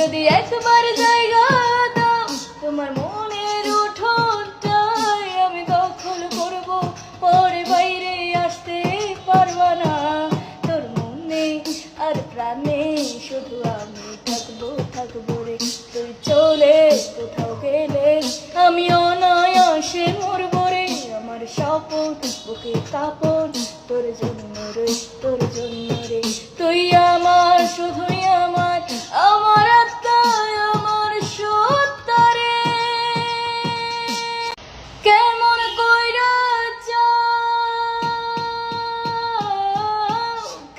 যদি একবার জায়গা দাও তোমার মনের উঠোনটায়, আমি দখল করব, পরে বাইরে আসতে পারবা না। তোর মনে আর প্রাণে শুধু আমি থাকবো, থাকবো রে। তুই চলে কোথাও গেলে আমি অনায়াসে মরবো রে। আমার স্বপন বুকে কাঁপন তোর জন্য রে, তোর জন্য রে। তুই আমার, শুধুই আমার, আমার আত্মা, আমার সত্তা রে। কেমন কইরা চাও,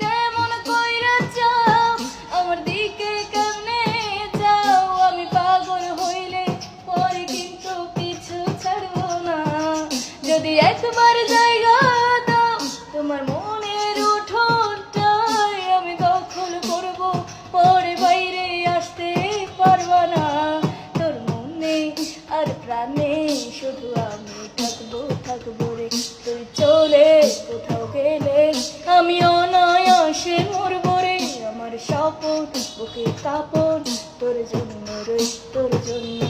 কেমন কইরা চাও আমার দিকে, কেমনে যাও। আমি পাগল হইলে পরে কিন্তু পিছু ছাড়বো না। যদি একবার জায়গা দাও তোমার মনের উঠোনটায়, আমি দখল করব, পরে বাইরে আসতে পারবা না। তোর মনে আর প্রাণে শুধু আমি থাকবো, থাকবো রে। তুই চলে কোথাও গেলে আমি অনায়াসে মরবো রে। আমার স্বপন বুকে কাঁপন তোর জন্য রে, তোর জন্য।